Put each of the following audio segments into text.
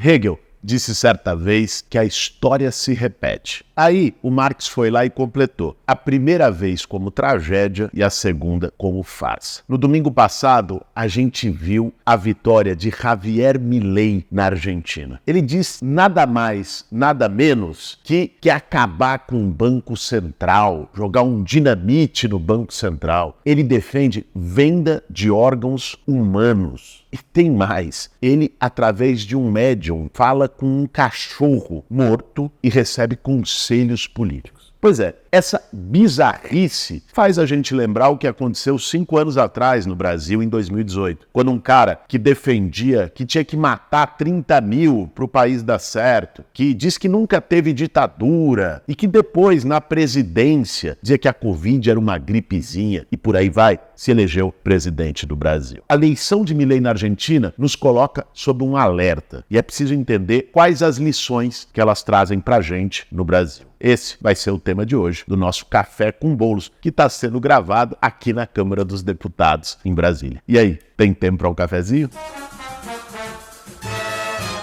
Hegel disse certa vez que a história se repete. Aí o Marx foi lá e completou. A primeira vez como tragédia e a segunda como farsa. No domingo passado, a gente viu a vitória de Javier Milei na Argentina. Ele diz nada mais, nada menos que acabar com o Banco Central, jogar um dinamite no Banco Central. Ele defende venda de órgãos humanos. E tem mais, ele, através de um médium, fala com um cachorro morto e recebe conselhos políticos. Pois é, essa bizarrice faz a gente lembrar o que aconteceu 5 anos atrás no Brasil, em 2018, quando um cara que defendia que tinha que matar 30 mil para o país dar certo, que diz que nunca teve ditadura e que depois, na presidência, dizia que a Covid era uma gripezinha e por aí vai, se elegeu presidente do Brasil. A eleição de Milei na Argentina nos coloca sob um alerta e é preciso entender quais as lições que elas trazem para a gente no Brasil. Esse vai ser o tema de hoje do nosso Café com Bolos, que está sendo gravado aqui na Câmara dos Deputados, em Brasília. E aí, tem tempo para um cafezinho?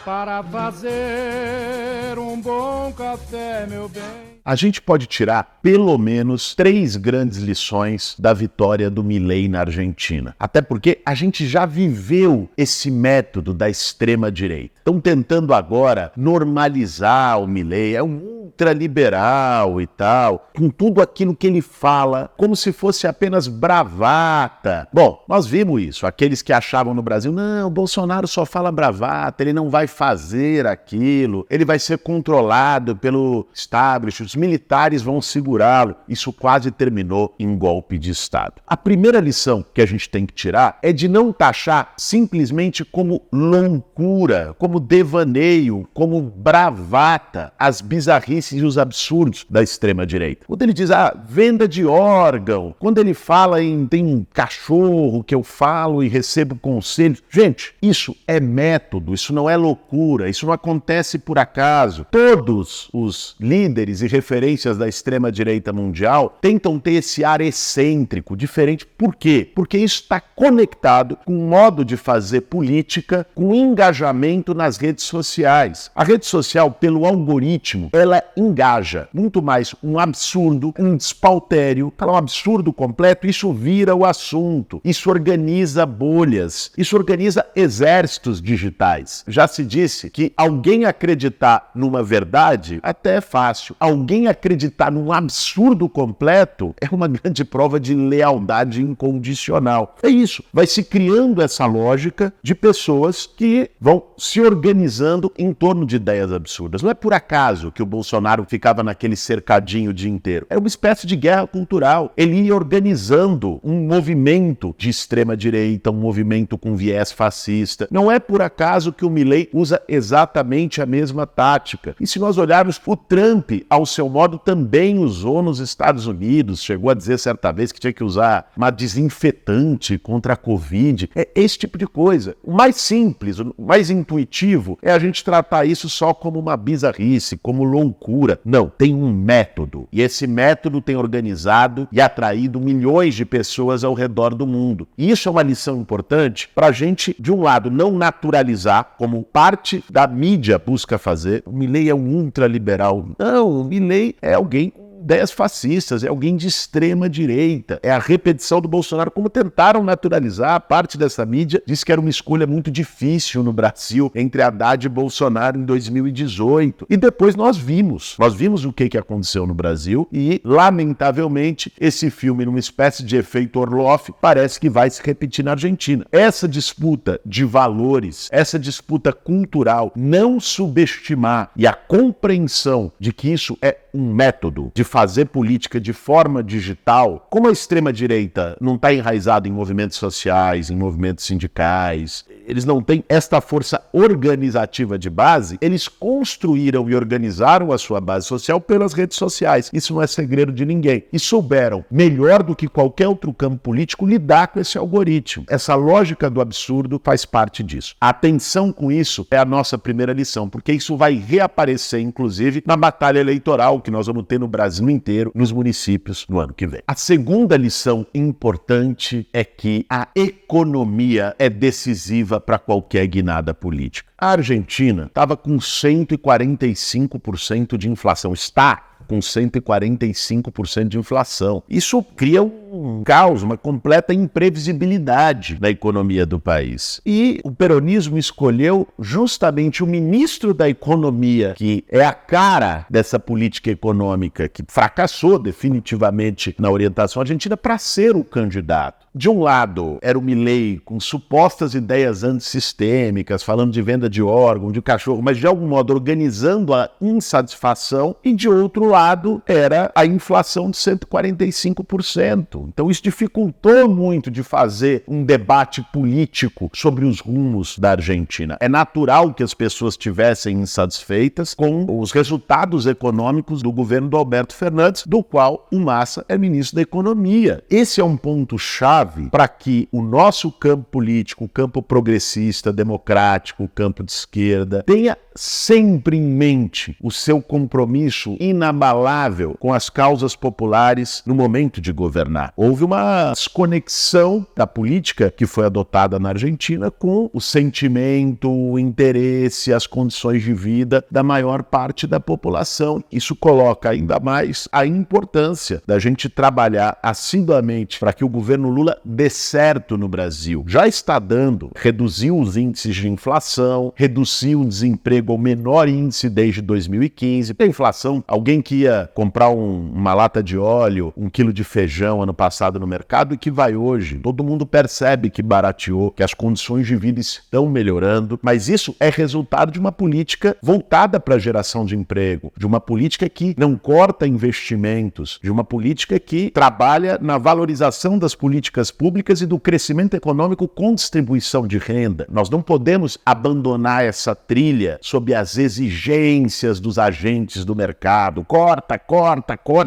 Para fazer um bom café, meu bem. A gente pode tirar pelo menos 3 grandes lições da vitória do Milei na Argentina. Até porque a gente já viveu esse método da extrema-direita. Estão tentando agora normalizar o Milei, é um ultraliberal e tal, com tudo aquilo que ele fala, como se fosse apenas bravata. Bom, nós vimos isso, aqueles que achavam no Brasil, não, o Bolsonaro só fala bravata, ele não vai fazer aquilo, ele vai ser controlado pelo establishment, os militares vão segurá-lo. Isso quase terminou em golpe de Estado. A primeira lição que a gente tem que tirar é de não taxar simplesmente como loucura, como devaneio, como bravata, as bizarrices e os absurdos da extrema-direita. Quando ele diz, venda de órgão, quando ele fala em tem um cachorro que eu falo e recebo conselhos. Gente, isso é método, isso não é loucura, isso não acontece por acaso. Todos os líderes e referências da extrema-direita mundial tentam ter esse ar excêntrico, diferente. Por quê? Porque isso está conectado com o modo de fazer política, com engajamento nas redes sociais. A rede social, pelo algoritmo, ela engaja muito mais um absurdo, um despautério, um absurdo completo, isso vira o assunto, isso organiza bolhas, isso organiza exércitos digitais. Já se disse que alguém acreditar numa verdade até é fácil, alguém acreditar num absurdo completo é uma grande prova de lealdade incondicional. É isso, vai se criando essa lógica de pessoas que vão se organizando em torno de ideias absurdas. Não é por acaso que o Bolsonaro ficava naquele cercadinho o dia inteiro. Era uma espécie de guerra cultural. Ele ia organizando um movimento de extrema-direita, um movimento com viés fascista. Não é por acaso que o Milei usa exatamente a mesma tática. E se nós olharmos, o Trump, ao seu modo, também usou nos Estados Unidos. Chegou a dizer certa vez que tinha que usar uma desinfetante contra a Covid. É esse tipo de coisa. O mais simples, o mais intuitivo é a gente tratar isso só como uma bizarrice, como loucura. Não, tem um método. E esse método tem organizado e atraído milhões de pessoas ao redor do mundo. E isso é uma lição importante para a gente, de um lado, não naturalizar, como parte da mídia busca fazer. O Milei é um ultraliberal. Não, o Milei é alguém com ideias fascistas, é alguém de extrema direita, é a repetição do Bolsonaro, como tentaram naturalizar. Parte dessa mídia disse que era uma escolha muito difícil no Brasil entre Haddad e Bolsonaro em 2018. E depois nós vimos o que aconteceu no Brasil e, lamentavelmente, esse filme, numa espécie de efeito Orloff, parece que vai se repetir na Argentina. Essa disputa de valores, essa disputa cultural, não subestimar e a compreensão de que isso é um método de fazer política de forma digital, como a extrema-direita não está enraizada em movimentos sociais, em movimentos sindicais, eles não têm esta força organizativa de base, eles construíram e organizaram a sua base social pelas redes sociais. Isso não é segredo de ninguém. E souberam, melhor do que qualquer outro campo político, lidar com esse algoritmo. Essa lógica do absurdo faz parte disso. A atenção com isso é a nossa primeira lição, porque isso vai reaparecer, inclusive, na batalha eleitoral que nós vamos ter no Brasil inteiro, nos municípios, no ano que vem. A segunda lição importante é que a economia é decisiva decisiva para qualquer guinada política. A Argentina estava com 145% de inflação, está com 145% de inflação. Isso cria um caos, uma completa imprevisibilidade na economia do país. E o peronismo escolheu justamente o ministro da Economia, que é a cara dessa política econômica, que fracassou definitivamente na orientação argentina, para ser o candidato. De um lado, era o Milei com supostas ideias antissistêmicas, falando de venda de órgão, de cachorro, mas de algum modo organizando a insatisfação, e de outro lado, era a inflação de 145%. Então isso dificultou muito de fazer um debate político sobre os rumos da Argentina. É natural que as pessoas estivessem insatisfeitas com os resultados econômicos do governo do Alberto Fernandes, do qual o Massa é ministro da Economia. Esse é um ponto-chave para que o nosso campo político, o campo progressista, democrático, o campo de esquerda, tenha sempre em mente o seu compromisso inabalável com as causas populares no momento de governar. Houve uma desconexão da política que foi adotada na Argentina com o sentimento, o interesse, as condições de vida da maior parte da população. Isso coloca ainda mais a importância da gente trabalhar assiduamente para que o governo Lula dê certo no Brasil. Já está dando, reduziu os índices de inflação, reduziu o desemprego ao menor índice desde 2015. A inflação, alguém que ia comprar uma lata de óleo, 1 quilo de feijão ano passado no mercado e que vai hoje, todo mundo percebe que barateou, que as condições de vida estão melhorando, mas isso é resultado de uma política voltada para a geração de emprego, de uma política que não corta investimentos, de uma política que trabalha na valorização das políticas públicas e do crescimento econômico com distribuição de renda. Nós não podemos abandonar essa trilha sob as exigências dos agentes do mercado. Corta,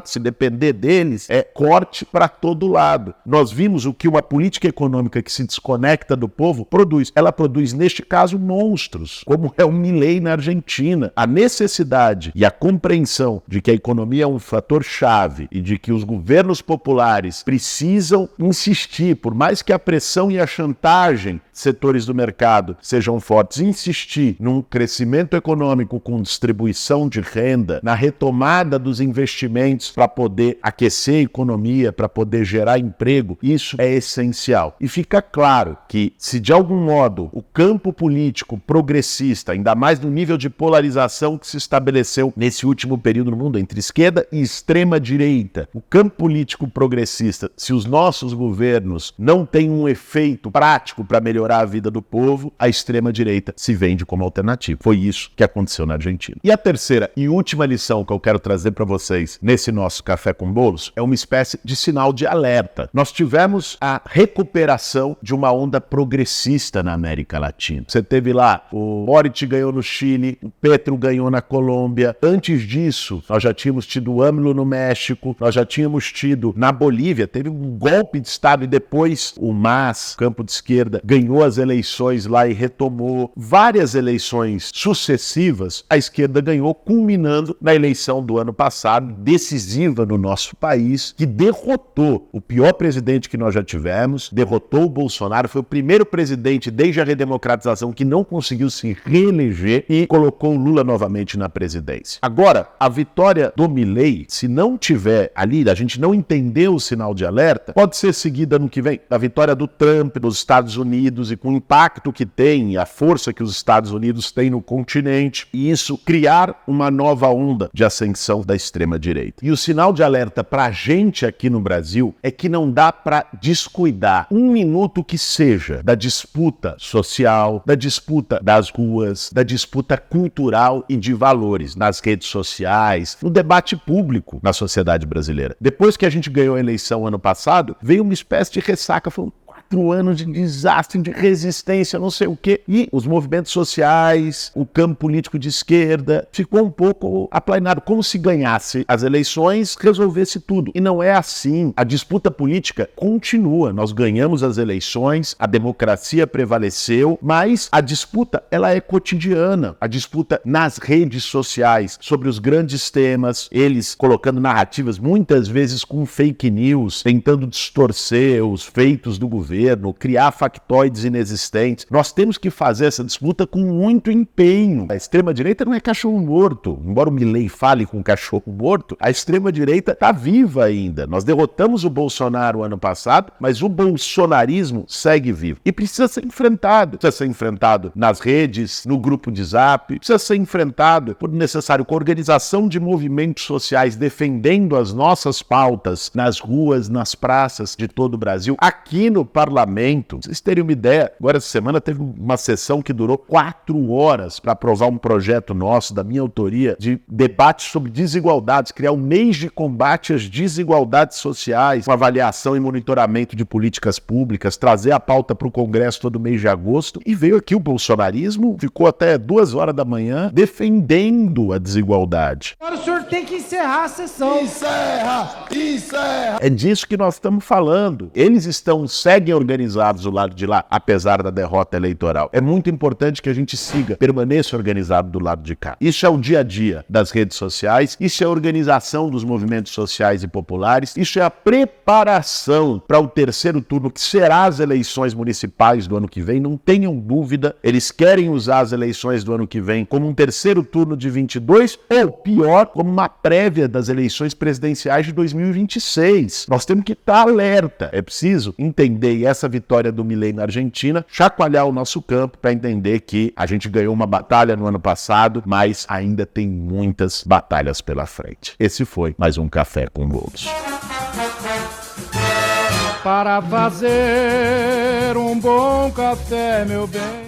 se depender deles, é corte para todo lado. Nós vimos o que uma política econômica que se desconecta do povo produz. Ela produz, neste caso, monstros, como é o Milei na Argentina. A necessidade e a compreensão de que a economia é um fator chave e de que os governos populares precisam insistir, por mais que a pressão e a chantagem setores do mercado sejam fortes, insistir num crescimento econômico com distribuição de renda, na retomada dos investimentos para poder aquecer a economia, para poder gerar emprego, isso é essencial. E fica claro que, se de algum modo o campo político progressista, ainda mais no nível de polarização que se estabeleceu nesse último período no mundo entre esquerda e extrema direita, o campo político progressista, se os nossos governos não têm um efeito prático para melhorar a vida do povo, a extrema-direita se vende como alternativa. Foi isso que aconteceu na Argentina. E a terceira e última lição que eu quero trazer para vocês nesse nosso Café com Bolos é uma espécie de sinal de alerta. Nós tivemos a recuperação de uma onda progressista na América Latina. Você teve lá, o Boric ganhou no Chile, o Petro ganhou na Colômbia. Antes disso, nós já tínhamos tido o AMLO no México, nós já tínhamos tido na Bolívia, teve um golpe de Estado e depois o MAS, campo de esquerda, ganhou as eleições lá e retomou. Várias eleições sucessivas, a esquerda ganhou, culminando na eleição do ano passado, decisiva no nosso país, que derrotou o pior presidente que nós já tivemos, derrotou o Bolsonaro, foi o primeiro presidente desde a redemocratização que não conseguiu se reeleger e colocou o Lula novamente na presidência. Agora, a vitória do Milei, se não tiver ali, a gente não entender o sinal de alerta, pode ser seguida no que vem, da vitória do Trump nos Estados Unidos e com o impacto que tem, a força que os Estados Unidos têm no continente, e isso criar uma nova onda de ascensão da extrema-direita. E o sinal de alerta para a gente aqui no Brasil é que não dá para descuidar um minuto que seja da disputa social, da disputa das ruas, da disputa cultural e de valores nas redes sociais, no debate público na sociedade brasileira. Depois que a gente ganhou a eleição ano passado, veio uma espécie de ressaca, falando 4 anos de desastre, de resistência, não sei o quê. E os movimentos sociais, o campo político de esquerda, ficou um pouco aplainado, como se ganhasse as eleições, resolvesse tudo. E não é assim. A disputa política continua. Nós ganhamos as eleições, a democracia prevaleceu, mas a disputa, ela é cotidiana. A disputa nas redes sociais, sobre os grandes temas, eles colocando narrativas, muitas vezes com fake news, tentando distorcer os feitos do governo, governo, criar factoides inexistentes. Nós temos que fazer essa disputa com muito empenho. A extrema-direita não é cachorro morto. Embora o Milei fale com cachorro morto, a extrema-direita está viva ainda. Nós derrotamos o Bolsonaro ano passado, mas o bolsonarismo segue vivo. E precisa ser enfrentado. Precisa ser enfrentado nas redes, no grupo de Zap, precisa ser enfrentado, por necessário, com a organização de movimentos sociais defendendo as nossas pautas nas ruas, nas praças de todo o Brasil, aqui no parlamento. Vocês terem uma ideia, agora essa semana teve uma sessão que durou 4 horas para aprovar um projeto nosso, da minha autoria, de debate sobre desigualdades, criar um mês de combate às desigualdades sociais, com avaliação e monitoramento de políticas públicas, trazer a pauta para o Congresso todo mês de agosto, e veio aqui o bolsonarismo, ficou até 2 horas da manhã defendendo a desigualdade. Agora o senhor tem que encerrar a sessão. Encerra! É disso que nós estamos falando. Eles seguem organizados do lado de lá, apesar da derrota eleitoral. É muito importante que a gente permaneça organizado do lado de cá. Isso é o dia a dia das redes sociais, isso é a organização dos movimentos sociais e populares, isso é a preparação para o terceiro turno, que será as eleições municipais do ano que vem. Não tenham dúvida, eles querem usar as eleições do ano que vem como um terceiro turno de 22, ou pior, como uma prévia das eleições presidenciais de 2026. Nós temos que estar alerta. É preciso entender, e essa vitória do Milei na Argentina, chacoalhar o nosso campo para entender que a gente ganhou uma batalha no ano passado, mas ainda tem muitas batalhas pela frente. Esse foi mais um Café com Bolos. Para fazer um bom café, meu bem.